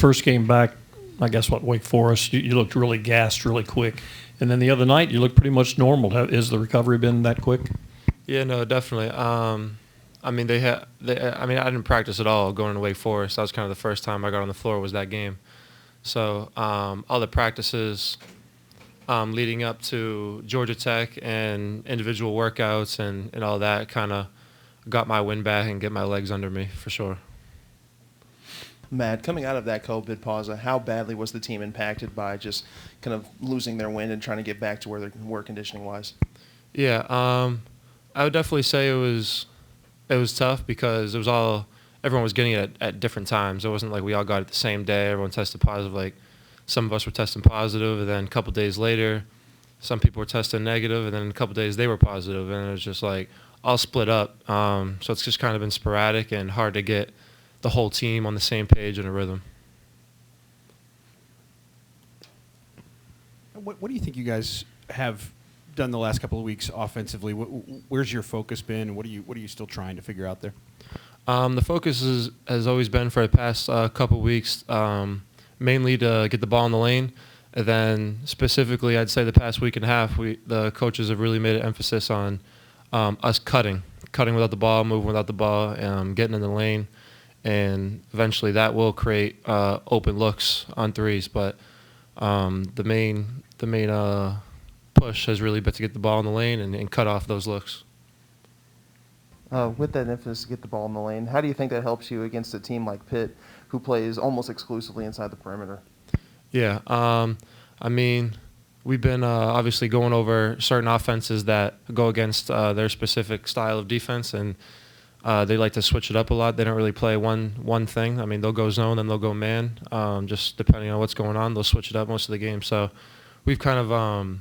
First game back, I guess, Wake Forest, you looked really gassed really quick. And then the other night, you looked pretty much normal. Has the recovery been that quick? Yeah, no, definitely. I mean, I didn't practice at all going to Wake Forest. That was kind of the first time I got on the floor was that game. So all the practices leading up to Georgia Tech and individual workouts and all that kind of got my wind back and get my legs under me for sure. Matt, coming out of that COVID pause, how badly was the team impacted by just kind of losing their wind and trying to get back to where they were conditioning-wise? Yeah, I would definitely say it was tough because everyone was getting it at different times. It wasn't like we all got it the same day. Everyone tested positive. Like some of us were testing positive, and then a couple days later, some people were testing negative, and then a couple days they were positive, and it was just like all split up. So it's just kind of been sporadic and hard to get the whole team on the same page and a rhythm. What do you think you guys have done the last couple of weeks offensively? Where's your focus been, and what are you still trying to figure out there? The focus has always been for the past couple of weeks, mainly to get the ball in the lane, and then specifically, I'd say the past week and a half, the coaches have really made an emphasis on us cutting without the ball, moving without the ball, getting in the lane. And eventually that will create open looks on threes. But the main push has really been to get the ball in the lane and cut off those looks. With that emphasis to get the ball in the lane, how do you think that helps you against a team like Pitt, who plays almost exclusively inside the perimeter? Yeah, I mean, we've been obviously going over certain offenses that go against their specific style of defense, and they like to switch it up a lot. They don't really play one thing. I mean, they'll go zone, then they'll go man. Just depending on what's going on, they'll switch it up most of the game. So we've kind of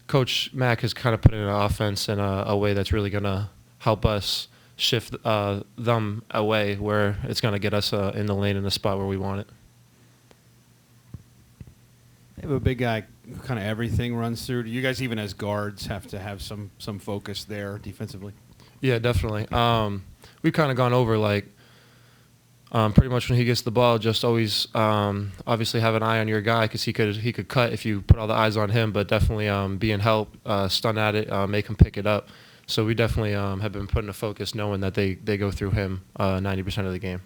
Coach Mack has kind of put in an offense in a way that's really going to help us shift them away where it's going to get us in the lane in the spot where we want it. They have a big guy, kind of everything runs through. Do you guys, even as guards, have to have some focus there defensively? Yeah, definitely. We've kind of gone over pretty much when he gets the ball, just always obviously have an eye on your guy because he could cut if you put all the eyes on him, but definitely be in help, stun at it, make him pick it up. So we definitely have been putting a focus knowing that they go through him 90% of the game.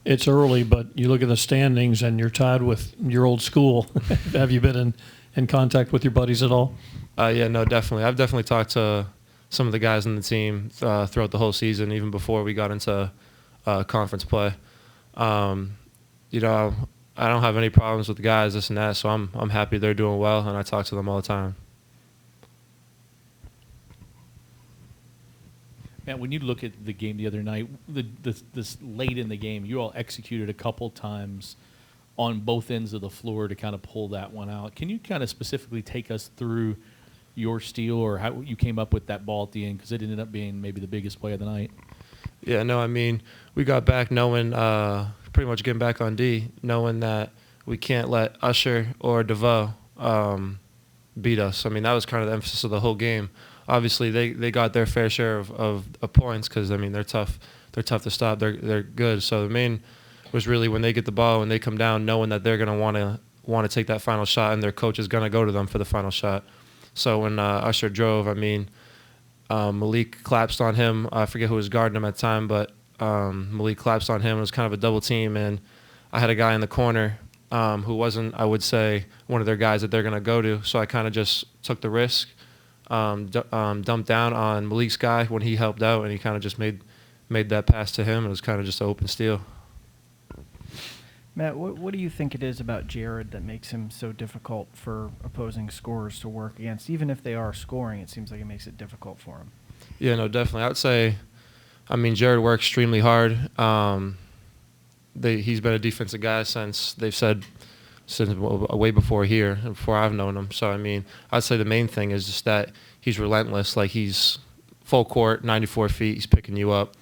It's early, but you look at the standings and you're tied with your old school. Have you been in contact with your buddies at all? Yeah, no, definitely. I've definitely talked to some of the guys on the team throughout the whole season, even before we got into conference play. You know, I don't have any problems with the guys, this and that, so I'm happy they're doing well, and I talk to them all the time. Matt, when you look at the game the other night, this late in the game, you all executed a couple times on both ends of the floor to kind of pull that one out. Can you kind of specifically take us through your steal or how you came up with that ball at the end, because it ended up being maybe the biggest play of the night? Yeah, no, I mean, we got back knowing, pretty much getting back on D, knowing that we can't let Usher or DeVoe beat us. I mean, that was kind of the emphasis of the whole game. Obviously, they got their fair share of points because, I mean, they're tough. They're tough to stop. They're good. So the main was really when they get the ball, when they come down, knowing that they're going to want to take that final shot and their coach is going to go to them for the final shot. So when Usher drove, I mean, Malik collapsed on him. I forget who was guarding him at the time, but Malik collapsed on him. It was kind of a double team, and I had a guy in the corner who wasn't, I would say, one of their guys that they're going to go to. So I kind of just took the risk, dumped down on Malik's guy when he helped out, and he kind of just made that pass to him. It was kind of just an open steal. Matt, what do you think it is about Jared that makes him so difficult for opposing scorers to work against? Even if they are scoring, it seems like it makes it difficult for him. Yeah, no, definitely. I would say, I mean, Jared works extremely hard. He's been a defensive guy since way before here, before I've known him. So, I mean, I'd say the main thing is just that he's relentless. Like, he's full court, 94 feet, he's picking you up.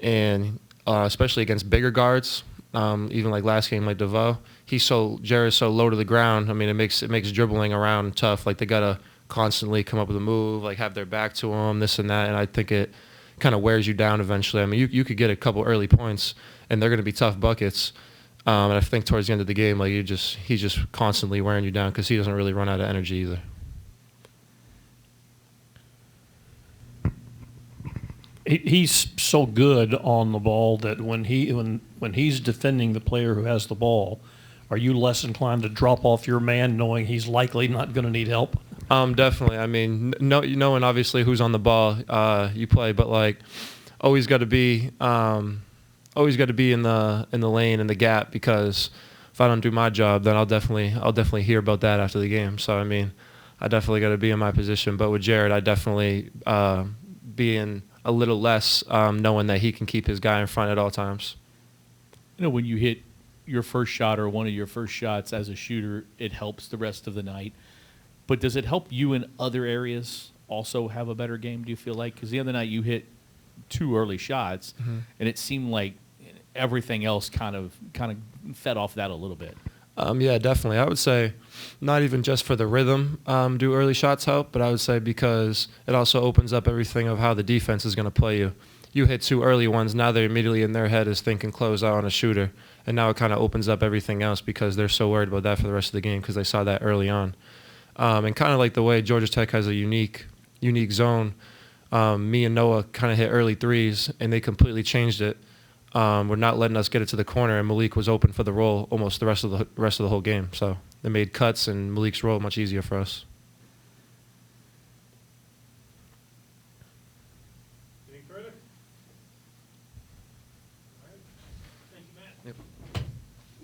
And especially against bigger guards, even like last game, like DeVoe, Jared's so low to the ground. I mean, it makes dribbling around tough. Like, they got to constantly come up with a move, like have their back to him, this and that. And I think it kind of wears you down eventually. I mean, you could get a couple early points, and they're going to be tough buckets. And I think towards the end of the game, like he's just constantly wearing you down because he doesn't really run out of energy either. He's so good on the ball that when he's defending the player who has the ball, are you less inclined to drop off your man knowing he's likely not going to need help? Definitely. I mean, knowing obviously who's on the ball, you play, but like always got to be in the lane in the gap, because if I don't do my job, then I'll definitely hear about that after the game. So I mean, I definitely got to be in my position. But with Jared, I definitely be in a little less, knowing that he can keep his guy in front at all times. You know, when you hit your first shot or one of your first shots as a shooter, it helps the rest of the night. But does it help you in other areas also have a better game, do you feel like? Because the other night you hit 2 early shots, and it seemed like everything else kind of fed off that a little bit. Yeah, definitely. I would say not even just for the rhythm do early shots help, but I would say because it also opens up everything of how the defense is going to play you. You hit 2 early ones, now they're immediately in their head is thinking close out on a shooter, and now it kind of opens up everything else because they're so worried about that for the rest of the game because they saw that early on. And kind of like the way Georgia Tech has a unique zone, me and Noah kind of hit early threes, and they completely changed it. We're not letting us get it to the corner, and Malik was open for the roll almost the rest of the whole game. So they made cuts, and Malik's roll much easier for us.